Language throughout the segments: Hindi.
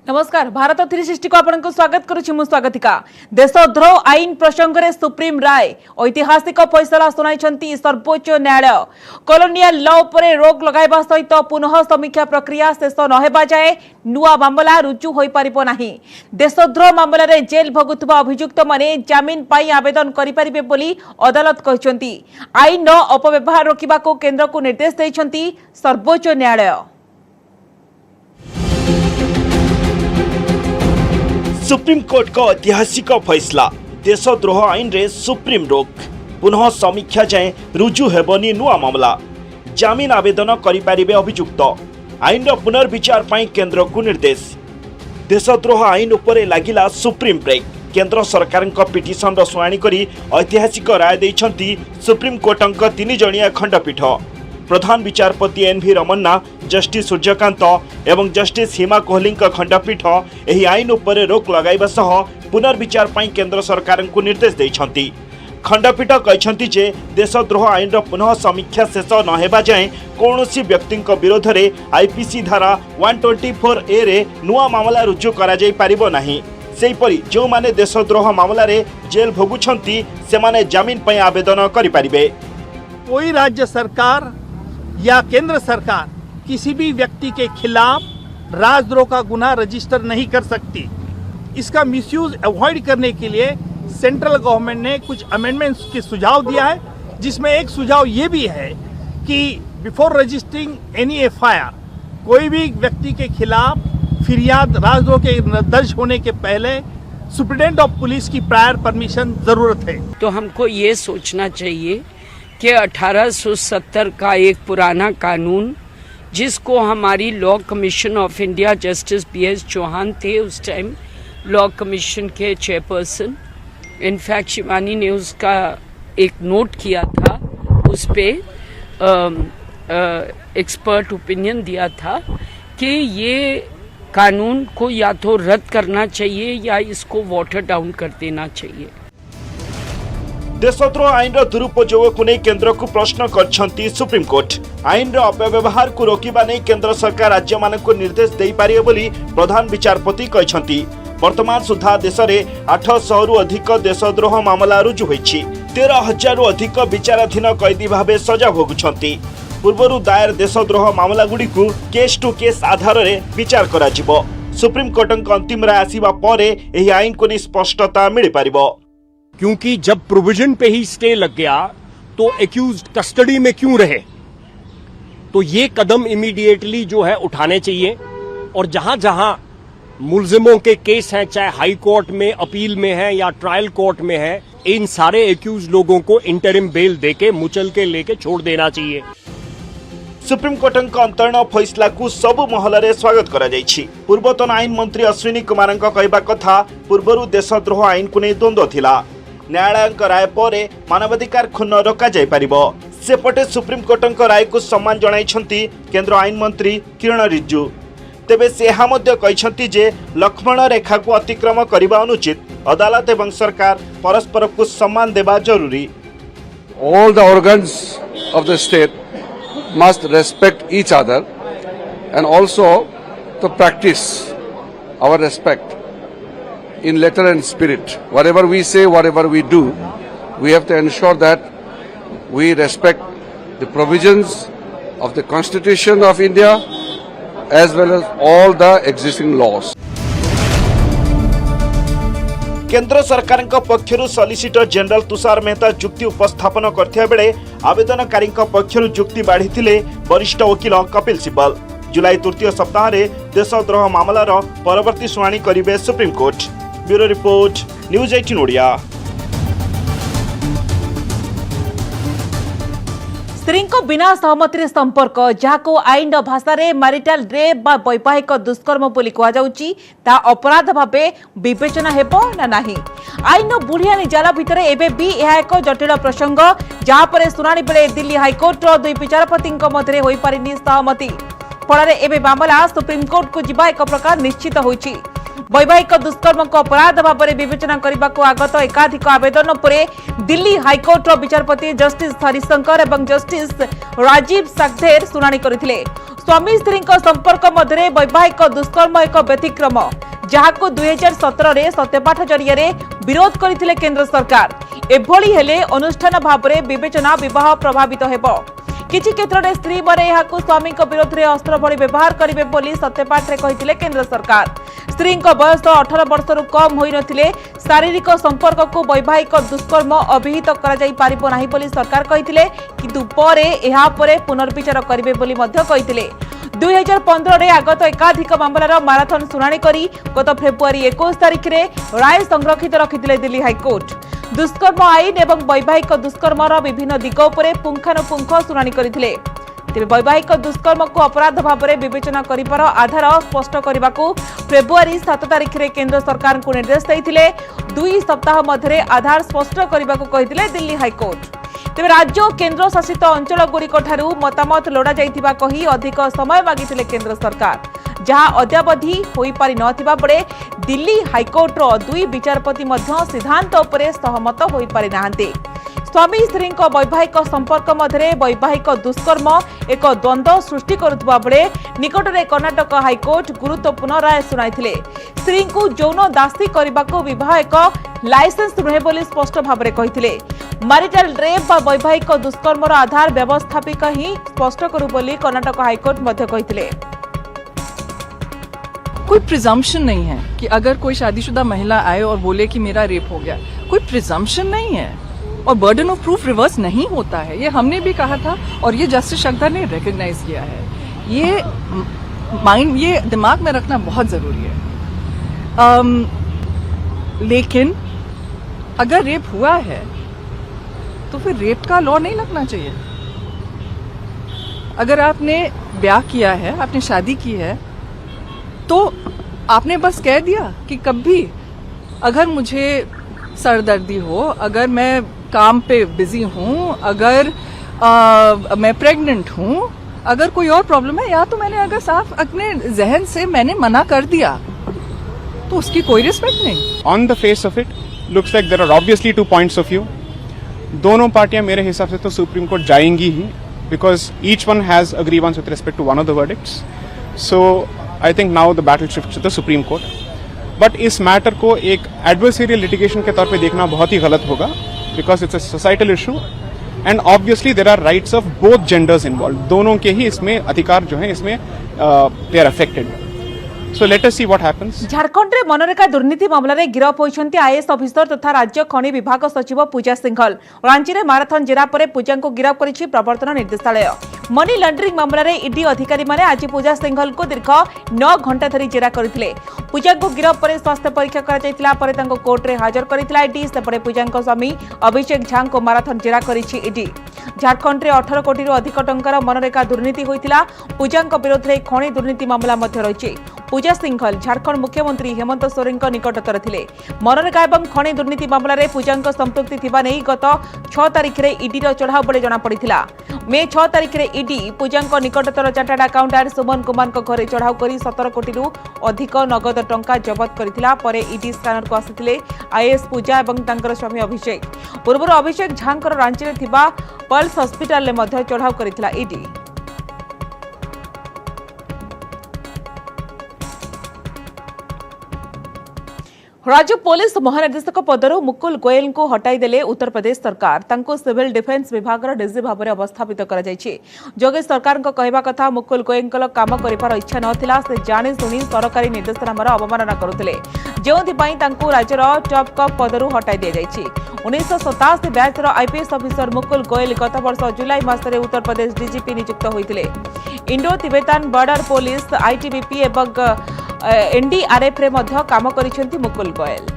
नमस्कार भारत 360 को आपनको स्वागत करुछि मु स्वागतिका। देशद्रोह आईन प्रसंग में सुप्रीम राय ऐतिहासिक फैसला सुनाइछंती सर्वोच्च न्यायालय। कॉलोनियल लॉ पर रोक लगाइबा सहित पुनः समीक्षा प्रक्रिया शेष नहेबा जाए नुआ मामला रुजु होई परिबो नाही। देशद्रोह मामला रे जेल भोगुथबा अभियुक्त माने जामीन पाई आवेदन करि परिबे बोली अदालत कहिसंती। आईन अपव्यवहार रोकिबा को केंद्र को निर्देश दैछंती सर्वोच्च न्यायालय। सुप्रीम कोर्ट का ऐतिहासिक फैसला देशद्रोह आईन रे सुप्रीम रोक पुनः समीक्षा जाए रुजु हेबनी नुआ मामला जामीन आवेदन करि परिबे अभियुक्त आईन रो पुनर्विचार पाई केंद्र को निर्देश। देशद्रोह आईन उपरे लागिला सुप्रीम ब्रेक। केंद्र सरकार पिटिशन रो सुनानी करी ऐतिहासिक राय दैछंती सुप्रीम कोर्टक 3 जणिया खंडपीठ। प्रधान विचारपति एन.वी. रमन्ना, जस्टिस सूर्यकांत एवं जस्टिस हिमा कोहली खंडपीठ एही आईन उपरे रोक लगाइबा सह पुनर्विचार पाई केंद्र सरकार को निर्देश दैछंती। खंडपीठ कहछंती जे देशद्रोह आईन रो पुनः समीक्षा शेष नहेबा जाए कौनसी व्यक्ति विरोध में आईपीसी धारा 124A रे नुआ मामला रुजु करा जाई परिबो नाही। सेहीपरि जो माने देशद्रोह मामला रे जेल भोगुछंती सेमाने जामीन पई आवेदन करि परिबे। कोई राज्य सरकार या केंद्र सरकार किसी भी व्यक्ति के खिलाफ राजद्रोह का गुनाह रजिस्टर नहीं कर सकती। इसका मिसयूज अवॉइड करने के लिए सेंट्रल गवर्नमेंट ने कुछ अमेंडमेंट्स के सुझाव दिया है, जिसमें एक सुझाव ये भी है कि बिफोर रजिस्टरिंग एनी एफआईआर कोई भी व्यक्ति के खिलाफ फिरियाद राजद्रोह के दर्ज होने के पहले सुप्रीटेंडेंट ऑफ पुलिस की प्रायर परमिशन जरूरत है। तो हमको ये सोचना चाहिए कि 1870 का एक पुराना कानून जिसको हमारी law commission of India justice B.S. Chauhan थे उस टाइम लॉ कमीशन के चेयरपर्सन। इनफैक्ट शिवानी ने उसका एक नोट किया था, उस पे एक्सपर्ट ओपिनियन दिया था कि ये कानून को या तो रद्द करना चाहिए या इसको वाटर डाउन कर देना चाहिए। देशद्रोह आईन दुरुपयोग को नहीं केंद्र को प्रश्न करछंती सुप्रीम कोर्ट। आईन अपव्यवहार को रोकिबा नहीं केंद्र सरकार राज्य मानक निर्देश दे पारिबे बोली प्रधान विचारपति कहछंती। वर्तमान सुधा देश में 800 रु अधिक देशद्रोह मामला रुजु होईछि। 13,000 रु अधिक विचाराधीन कैदी भावे सजा भोगुछंती। पूर्वरु दायर देशद्रोह मामला गुडी को केस टू केस आधार रे विचार करा जिवो। सुप्रीम कोर्टक अंतिम राय आसीबा परे एही आईन को स्पष्टता मिल पारिबो। क्योंकि जब प्रोविजन पे ही स्टे लग गया तो एक्यूज्ड कस्टडी में क्यों रहे, तो ये कदम इमीडिएटली जो है उठाने चाहिए। और जहां जहां मुलजिमों के केस हैं, चाहे हाई कोर्ट में अपील में है या ट्रायल कोर्ट में है, इन सारे एक्यूज लोगों को इंटरिम बेल देके मुचल के लेके छोड़ देना चाहिए। सुप्रीम कोर्टक अंतरीण फैसला को सब महल में स्वागत करा जायछि। पूर्वतन आईन मंत्री अश्विनी कुमार कहवा कथा पूर्वरु देशद्रोह आईन को नहीं द्वंद्व थिला। न्यायालय राय पर मानवाधिकार क्षुण्ण रोका जाय परिबो। सेपटे सुप्रीम कोर्टक राय को सम्मान जणाइछंती केंद्र आईन मंत्री किरण रिजिजू। तेबे से यह कहते जे लक्ष्मण रेखा को अतिक्रम करने अनुचित। अदालत एवं सरकार परस्पर को सम्मान देवा जरूरी। All the organs of the state must respect each other and also to practice our respect in letter and spirit. Whatever we say, whatever we do, we have to ensure that we respect the provisions of the Constitution of India as well as all the existing laws. केंद्र सरकार पक्षरु सॉलिसिटर जनरल तुषार मेहता जुक्ति उपस्थापन करथिया बेले आवेदनकारी पक्षरु जुक्ति बाढ़ी वरिष्ठ वकील कपिल सिब्बल। जुलाई तृतीय सप्ताह देशद्रोह मामलार परवर्ती शुणाणी करिवे supreme court. Bureau report news 18 Odia. स्त्री को बिना सहमति संपर्क जहां आईन भाषा रे मैरिटल रेप बा वैवाहिक दुष्कर्म बोली कह जाउची ता अपराध भावे विवेचना हेबो ना नाही। आईन बुढ़ियानी जाल भितर एबे भी यह एक जटिल प्रसंग जहां पर शुणाणी बेले दिल्ली हाईकोर्ट रो दुई विचारपति मध्य होई पारिनी सहमति। फल एबे मामला सुप्रीम कोर्ट को जिबा एक प्रकार निश्चित होईची। वैवाहिक दुष्कर्म को अपराध भाव में विवेचना करने को आगत एकाधिक आवेदन पर दिल्ली हाईकोर्ट विचारपति जस्टिस हरिशंकर और जस्टिस राजीव सागधेर शुणाणी करथिले। स्वामी स्त्री संपर्क मध्य वैवाहिक दुष्कर्म एक व्यतिक्रम जहां 2017 रे सत्यपाठ जरिए विरोध करथिले केंद्र सरकार। एभली हेले अनुष्ठान भाव में विवेचना विवाह प्रभावित हेबो। किछि क्षेत्र में स्त्री माने यहाकु स्वामी विरोध में अस्त्र भली व्यवहार करिवे बोली सत्यपाठ रे कहिथिले केंद्र सरकार। स्त्री बयस 18 वर्ष रु कम होई नथिले शारीरिक संपर्क को वैवाहिक दुष्कर्म अभिहित करा जाई पारिबो नाही बोली सरकार कहिथिले, किंतु परे एहा परे पुनर्विचार करिवे बोली मध्य कहिथिले। 2015 रे आगत एकाधिक मामलार माराथन शुणाणी करी गत फेब्रुआरी 21 तारिख रे राय संरक्षित रखिथिले दिल्ली हाईकोर्ट। दुष्कर्म आईन एवं वैवाहिक दुष्कर्मर विभिन्न दिग उपरे पुंखानुपुंख शुणाणी करथिले। तेबे वैवाहिक दुष्कर्म को अपराध भाव में विवेचना करिबार आधार स्पष्ट करने को फेब्रुआरी 7 तारिख रे केंद्र सरकार को निर्देश देइथिले। 2 सप्ताह मध्य आधार स्पष्ट करने को कहिथिले दिल्ली हाईकोर्ट। तेबे राज्य और केंद्र शासित अंचल गुड़िक ठारू मतामत लोड़ा जाइथिबा कही अधिक समय मागिथिले केंद्र सरकार, जहां अद्यावधि होई पारि नथिबा बेले दिल्ली हाईकोर्ट 2 विचारपति मध्य सिद्धांत उपरे सहमत होई पारि नाहांते। स्वामी स्त्री वैवाहिक संपर्क मध्य वैवाहिक दुष्कर्म एक द्वंद्व सृष्टि करुवा बेले निकटरे कर्णाटक हाईकोर्ट गुरुत्वपूर्ण राय शुणाइथिले। स्त्री को यौन दासी करने को विवाह एक लाइसेंस नुहे बोली स्पष्ट भाव में कहिथिले। मैरिटल रेप वैवाहिक दुष्कर्मर आधार व्यवस्थापिका ही स्पष्ट करू बोली कर्णाटक हाईकोर्ट मध्य कहिथिले। कोई प्रिजम्पशन नहीं है कि अगर कोई शादीशुदा महिला आए और बोले कि मेरा रेप हो गया, कोई प्रिजम्पशन नहीं है और बर्डन ऑफ प्रूफ रिवर्स नहीं होता है। ये हमने भी कहा था और ये जस्टिस शक्ता ने रिकॉग्नाइज किया है। ये दिमाग में रखना बहुत जरूरी है। लेकिन अगर रेप हुआ है तो फिर रेप का लॉ नहीं लगना चाहिए। अगर आपने ब्याह किया है, आपने शादी की है, तो आपने बस कह दिया कि कभी अगर मुझे सरदर्दी हो, अगर मैं काम पे बिजी हूँ, अगर मैं प्रेग्नेंट हूँ, अगर कोई और प्रॉब्लम है, या तो मैंने अगर साफ अपने जहन से मैंने मना कर दिया तो उसकी कोई रिस्पेक्ट नहीं। On the face of it looks like there are obviously 2 points of view. दोनों पार्टियां मेरे हिसाब से तो सुप्रीम कोर्ट जाएंगी ही, because each one has a grievance with respect to one of the verdicts. So I think now the battle shifts to the supreme court. But इस मैटर को एक एडवर्सरियल लिटिगेशन के तौर पे देखना बहुत ही गलत होगा, because it's a societal issue and obviously there are rights of both genders involve. दोनों के ही इसमें अधिकार जो है इसमें they are affected. So let us see what happens. Jharkhand रे मनरेगा दुर्नीति मामला रे गिरफ होइछन्ती आईएएस अफिसर तथा राज्य खनि विभाग सचिव पूजा सिंघल। रांची रे माराथन जेरा परे पूजा को गिरफ करिछि प्रवर्तन निर्देशालय। मनी लॉन्ड्रिंग मामला रे ईडी अधिकारी माने आज पूजा सिंघल को दीर्घ 9 घंटा धरी जेरा करथिले। पूजा को गिरफ परे स्वास्थ्य परीक्षा करा जायतिला परे तांको कोर्ट रे हाजर करिथिला ईडी। सेपरे पूजा को स्वामी अभिषेक झा को माराथन जेरा करिछि ईडी। झारखंड रे 18 कोटी रु अधिक टंकार मनरेगा दुर्नीति होइतिला। पूजा विरोध रे खनि दुर्नीति मामला मध्य रहिछि। पूजा सिंघल झारखंड मुख्यमंत्री हेमंत सोरेन निकटतर थिले। मनरेगा एवं खनि दुर्नीति मामला रे पूजा संपृक्ति थिबा नै गत 6 तारिख रे ईडी रो चढ़ाव बळे जणा पड़िथिला। मे 6 तारिख रे ईडी पूजा निकटतर चार्टर्ड अकाउंटेंट सुमन कुमार को घरे चढ़ाव करी 17 कोटी रु अधिक नगद टंका जब्त करथिला। परे ईडी स्कैनर को आसिथिले आईएएस पूजा एवं तांकर स्वामी अभिषेक। पूर्व अभिषेक झांकर रांची रे थिबा पल्स हॉस्पिटल ले मध्य चढ़ाव करथिला ईडी। राज्य पुलिस महानिदेशक पदरु मुकुल गोयल को हटाई देले उत्तर प्रदेश सरकार। तांको सिविल डिफेन्स विभाग डीजी भाव में अवस्थापित करा जायछि। योगेश सरकार को कहवा कथा मुकुल गोयल काम करिवार इच्छा नथिला। से जानि सुनी सरकारी निर्देशनामार अवमानना करुथिले, जेउथिपाई तांको राज्यर टॉप कप पदरु हटाई दिया जायछि। 1987 बैचर आईपीएस ऑफिसर मुकुल गोयल गत वर्ष जुलाई मासरे उत्तर प्रदेश डीजीपी नियुक्त होइतिले। इंडो तिब्बतान बॉर्डर पुलिस आईटीबीपी एवं एनडीआरएफ रे मध्य काम करिसेंती मुकुल गोयल।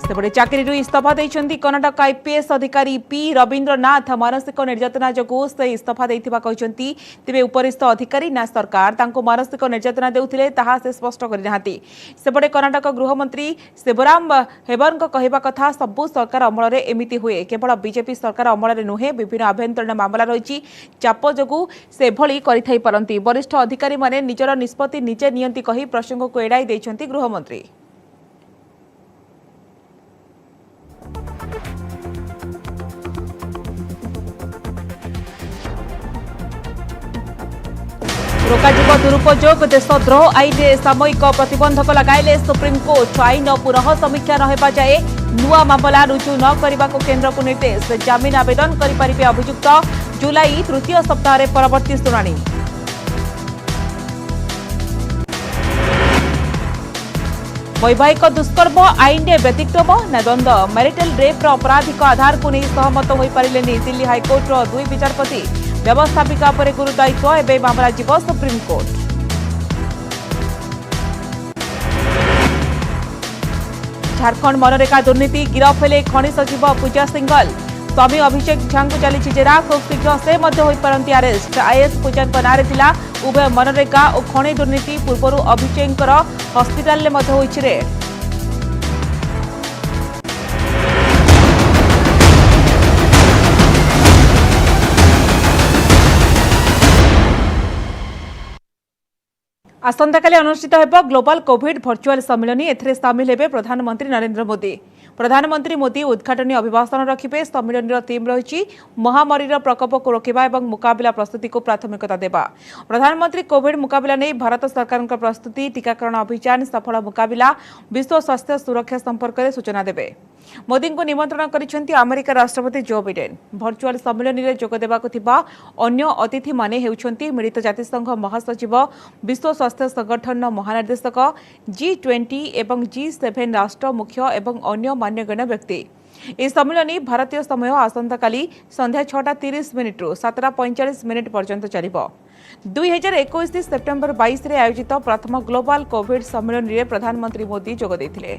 सेपटे चाकरी इस्तीफा देइछन्ती कर्णाटक आईपीएस अधिकारी पी रवींद्रनाथ। मानसिक निर्यातना जगु से इस्तीफा देइथिबा कहिसन्ती। तेबे उपरिस्थ अधिकारी ना सरकार तांको मानसिक निर्यातना देउथिले ताहा से स्पष्ट करि नाहांती। सेपटे कर्णाटक गृहमंत्री शिवराम हेबरन को कहवा कथा सबु सरकार अमल रे एमिति हुए। केवल बीजेपी सरकार अमल रे नुहे, विभिन्न आभ्यंतरीण मामला रहिछि। चाप जगु से भली करिथाई परंती। वरिष्ठ अधिकारी माने निजर निष्पत्ति निजे नियंती कहि प्रसंग को एडाई दैछन्ती गृहमंत्री। रोकाजिब दुरुपयोग देशद्रोह आईन सामयिक प्रतिबंधक लगाइले सुप्रीमकोर्ट आईन पुनः समीक्षा नहेबा जाए नुआ मामला रुजु न करने को केन्द्र को निर्देश जमीन आवेदन करें अभियुक्त जुलाई तृतीय सप्ताह परवर्ती शुणाणी वैवाहिक दुष्कर्म आईन व्यतिक्रम न द्वंद मैरिटल रेप अपराधिक आधार को नहीं सहमत हो पारे दिल्ली हाइकोर्टर 2 विचारपति व्यवस्थापिका पर गुरु दायित्व एवं मामला जीव सुप्रीमकोर्ट झारखंड मनरेगा दुर्नीति गिरफ हेले खनि सचिव पूजा सिंगल स्वामी अभिषेक झा को चली जेरा खूब शीघ्र से होपारती अरेस्ट आईएएस पूजा नारे थिला उभय मनरेगा और खनि दुर्नीति पूर्व अभिषेक हस्पिटाल रेड आसंताकाली अनुष्ठित होब ग्लोबल कोविड भर्चुआल सम्मिलनी एथिरे सामिल हेबे प्रधानमंत्री नरेंद्र मोदी। प्रधानमंत्री मोदी उद्घाटनी अभिभाषण रखिबे। सम्मिलनी थीम रही महामारीर प्रकोप को रोकवा और मुकाबला प्रस्तुति को प्राथमिकता देवा। प्रधानमंत्री कोविड मुकाबला नहीं भारत सरकार प्रस्तुति टीकाकरण अभियान सफल मुकाबला विश्व स्वास्थ्य सुरक्षा संपर्क में सूचना देवे। मोदी को निमंत्रण करिसेंती अमेरिका राष्ट्रपति जो बिडेन। भर्चुआल सम्मिलनी में जोग देबाकु थिबा अन्य अतिथि माने हेउछंती मिलित जातिसंघ महासचिव विश्व स्वास्थ्य संगठन महानिर्देशक G20 एवं G7 राष्ट्र मुख्य एवं अन्य मान्यगण्य व्यक्ति। इस सम्मिलनी भारतीय समय आसंताकाली संध्या 6:30 रु 7:45 पर्यंत चलिबो। 2021 सेप्टेम्बर 22 रे आयोजित प्रथम ग्लोबल कोविड सम्मिलनी में प्रधानमंत्री मोदी जोग देथिले।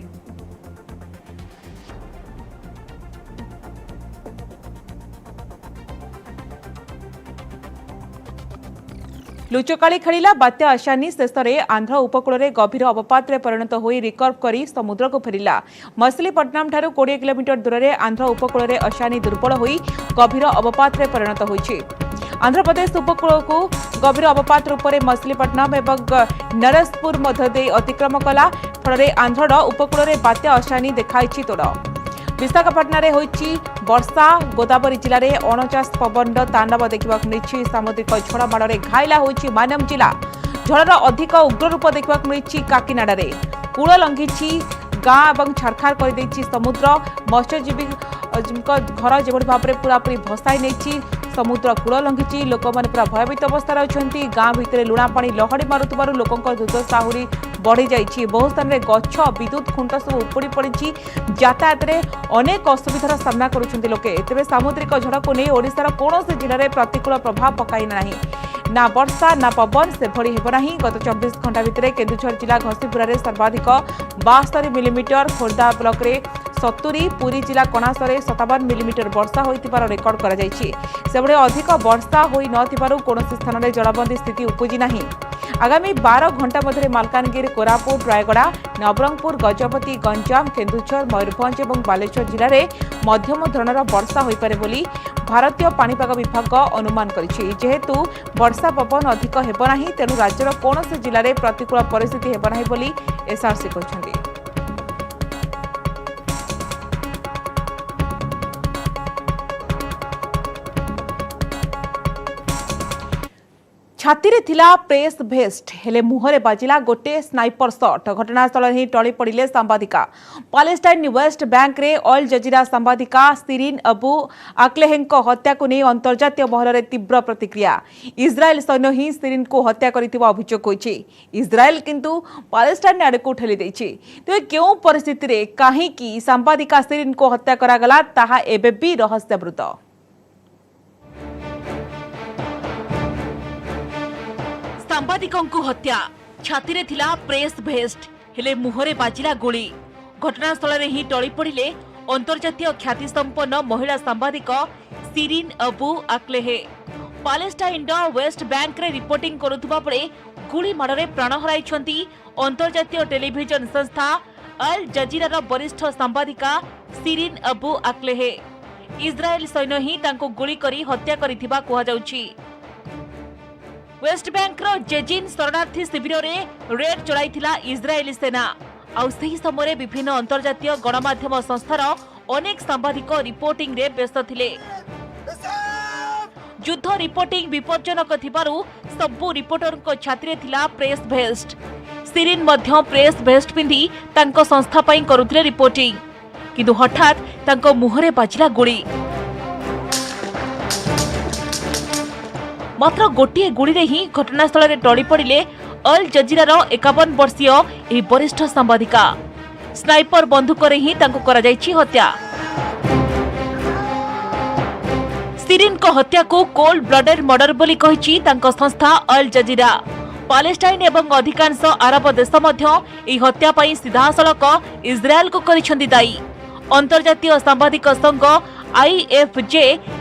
लुचकाली खेला बात्या आशानी शेष में आंध्र उपकूल में गभीर अवपात परिणत हो रिकर्व कर समुद्र को फेरिला। मछलीपट्टनम ठारू 20 किलोमीटर दूर में आंध्र उपकूल में आशानी दुर्बल हो गभीर अवपात परिणत होइछि। आंध्र प्रदेश उपकूल को गभीर अवपात रूप में मछलीपट्टनम एवं नरसपुर मध्य अतिक्रम कला फल आंध्र उपकूल में बात्या आशानी देखाई तोड़। विशाखापट्टनम में होइछि वर्षा। गोदावरी जिले में 49 पवन तांडव देखा मिली। सामुद्रिक झड़ माड़ घायला होइछि मानम जिला। झड़र अधिक उग्र रूप देखा मिली काकीनाडा रे। कूल लंघिछि गाँ और छारखार कर समुद्र। मत्स्यजीवी घर जो भाव में पूरापूरी भसाई नहीं समुद्र कूल लंघिछि। लोक मैंने पूरा भयभीत अवस्था अच्छी। गाँ भितर लुणा पानी लहड़ी मारुथिबारु लोकंकर दुर्दशा आहुरी बढ़ी जाइछि। बहु स्थान में गछ विद्युत खुंट सब उपुड़ी पड़ी यातायात में अनेक असुविधार सामना करुछन्ति लोके। तेबे सामुद्रिक झड़ को नहीं ओडिशार कौनसी जिले में प्रतिकूल प्रभाव पकाई नाही। ना वर्षा ना पवन से भली हेब नाही। गत 24 घंटा भितर केन्दुझर जिला घसीपुरा में सर्वाधिक 72 मिलीमीटर, खोर्धा ब्लॉक रे 70, पुरी जिला कणासरे 57 मिलीमीटर वर्षा होइतिबार रेकर्ड करा जायछि। सेबळे अधिक वर्षा होई नथिबारु कोनोसी स्थान में जलबंदी स्थिति उपजी नाही। आगामी 12 घंटा मध्य मालकानगिरी, कोरापुट, रायगड़ा, नवरंगपुर, गजपति, गंजाम, केन्दुझर, मयूरभंज और बालेश्वर जिले में मध्यम धरणर वर्षा हो पारे बोली भारतीय पाणीपाग विभाग अनुमान करिछि। जेहेतु वर्षा पवन अधिक हेब नाही तेणु राज्यर कौनसी जिले में प्रतिकूल परिस्थिति हेब नाही बोली एसआरसी कहछन्ति। छाती रे थिला प्रेस भेस्ट हेले मुहरे बाजिला गोटे स्नाइपर शॉट। घटनास्थल ही टली पड़िले सांबादिका। पालेस्टाइन वेस्ट बैंक रे अल जजीरा सांबादिका सिरिन अबू आक्लेहेंक हत्या को नहीं अंतर्जातीय महल में तीव्र प्रतिक्रिया। इजराइल सैन्य ही सिरिन को हत्या करिथिबा अभियोग होइछि। इजराइल किंतु पालेस्टाइन आड़े को ठेली दैछि। तेबे केउ परिस्थिति रे काहे कि सांबादिका सिरिन को हत्या करागला ताहा एबे भी रहस्यावृत। सांबादिकों हत्या छाती रे थिला प्रेस भेस्ट हेले मुहरे बाजिला गोली। घटनास्थल रे ही टली पड़िले अंतर्जातीय ख्याति संपन्न महिला सांबादिक Shireen Abu Akleh. Palestine West Bank रे रिपोर्टिंग करुथुबा बेले गुली माड़े प्राण हराइछंती अंतर्जातीय टेलीविजन संस्था अल जजीरार वरिष्ठ सांबादिका सिरिन अबू आक्लेहे। इजराइल सैन्य ही तांको गुली करी हत्या करिथिबा कुहा जाउछि। वेस्ट बैंक रो जेजिन शरणार्थी शिविर रे रेड चलाइथिला इजरायली सेना। आउ सही समय विभिन्न अंतर्जातीय गणमाध्यम संस्थार अनेक सांबादिक रिपोर्टिंग रे व्यस्त थिले। युद्ध रिपोर्टिंग विपज्जनक थिबारु सबु रिपोर्टरक छाती थिला प्रेस भेस्ट। सिरिन मध्य प्रेस भेस्ट पिंधि तांको संस्था पई करुथिले रिपोर्टिंग, किंतु हठात तांको मुहरे बाजिला गुली। मात्र गोटे गुड़ी रे ही घटनास्थल रे टळी पड़िले अल जजीरार 51 वर्षीय एही वरिष्ठ सांबादिका। स्नाइपर बंदूक रे ही तांको करा जायछि हत्या। सिरिन को हत्या को कोल्ड ब्लडेड मर्डर बोली कहिछि तांको संस्था अल जजीरा। पालेस्टाइन एवं अधिकांश अरब देश मध्य एही हत्या पई सीधासलख इस्राएल को करिछन्ति दायी। अंतर्जातीय सांबादिक संघ IFJ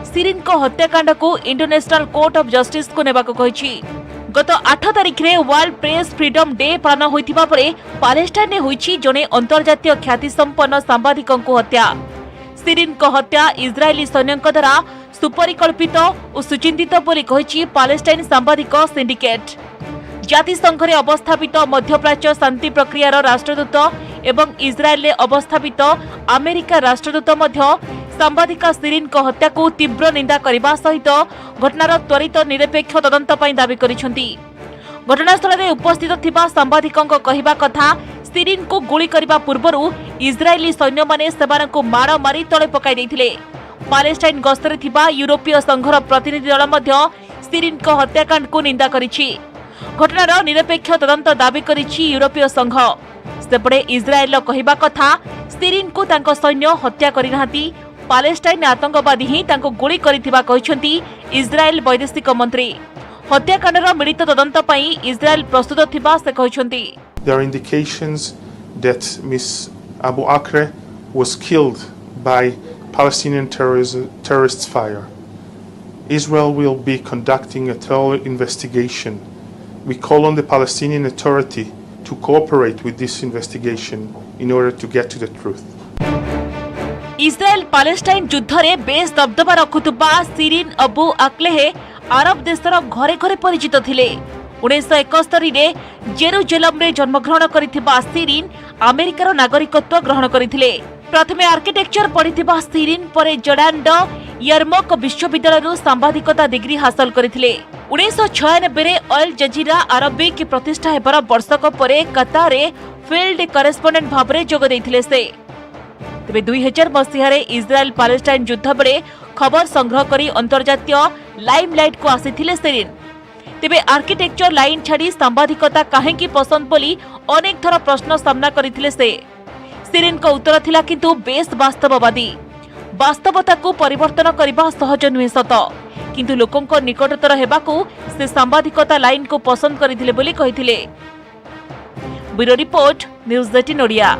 सिरिन को हत्याकांड को इंटरनेशनल कोर्ट ऑफ जस्टिस को नेबाको कहिछि। गत 8 तारिख रे वर्ल्ड प्रेस फ्रीडम डे पालन होइथिबा परे पालेस्टाइन ने होइछि जने अंतर्जातीय ख्याति संपन्न सांबादिकन को हत्या। सिरिन को हत्या इस्राएली सैन्यक द्वारा सुपरिकल्पित और सुचिंतित बोली कहिछि पालेस्टाइन सांबादिक सिंडिकेट। जातिसंघ रे अवस्थापित मध्यप्राच्य शांति प्रक्रियार राष्ट्रदूत एवं इस्राएल रे अवस्थापित अमेरिका राष्ट्रदूत मध्य सांबादिका सिरिन को हत्या को तीव्र निंदा करने सहित घटनार त्वरित निरपेक्ष तदंत पई दाबी करिसेंति। घटनास्थल रे उपस्थित थिबा सांबादिकन को कहिबा कथा सिरिन को गुली करबा पूर्वरु इस्राएली सैन्य माने सेमानकु माड़ मारी तळे पकाई दैथिले। पालेस्टाइन गस्तरे थिबा यूरोपीय संघर प्रतिनिधि दल मध्य सिरिन को हत्याकांड को निंदा करिछि। घटनार निरपेक्ष तदंत दाबी करिछि यूरोपीय संघ। सेपटे इस्राएल कहिबा कथा सिरिन को तांको सैन्य हत्या करि नाहांती, पालेस्टाइन आतंकवादी ही तांको गुली करिथिबा कहिसेंति इस्राएल वैदेशिक मंत्री। हत्याकांडर मिलित तदंत पई इस्राएल प्रस्तुत थिबा से कहिसेंति। There are indications that Ms. Abu Akre was killed by Palestinian terrorists' fire. Israel will be conducting a thorough investigation. We call on the Palestinian Authority to cooperate with this investigation in order to get to the truth. Israel Palestine युद्ध रे बेस दबदबा रखुतबा सिरिन अबू अक्लेह अरब देशर घरे घरे परिचित थिले। 1971 रे जेरुजेलम रे जन्मग्रहण करिथिबा सिरिन अमेरिकार नागरिकत्व ग्रहण करिथिले। प्रथमे आर्किटेक्चर पढ़िथिबा सिरिन परे जर्डान यर्मक विश्वविद्यालय सांबादिकता डिग्री हासिल करिथिले। 1996 रे अल जजीरा अरबिक प्रतिष्ठा हेबार वर्षक परे कतार रे फील्ड करेस्पोंडेंट भाबरे जोग दैथिले से। तेबे 2000 मसीह इस्राएल पालेस्टाइन युद्ध बेले खबर संग्रह करी अंतर्जातीय लाइमलाइट को आसीथिले सिरिन। तेबे आर्किटेक्चर लाइन छाड़ी सांबादिकता काहेकि पसंद बोली अनेक थर प्रश्न सामना करिथिले से। सिरिन को उत्तर थिला किंतु बेस वास्तववादी। वास्तवता को परिवर्तन करबा सहज नुहे सत, किंतु लोकंक निकटतर हेबाकू से सांबादिकता लाइन को पसंद करिथिले बोली कहिथिले। Bureau report news 18 Odia.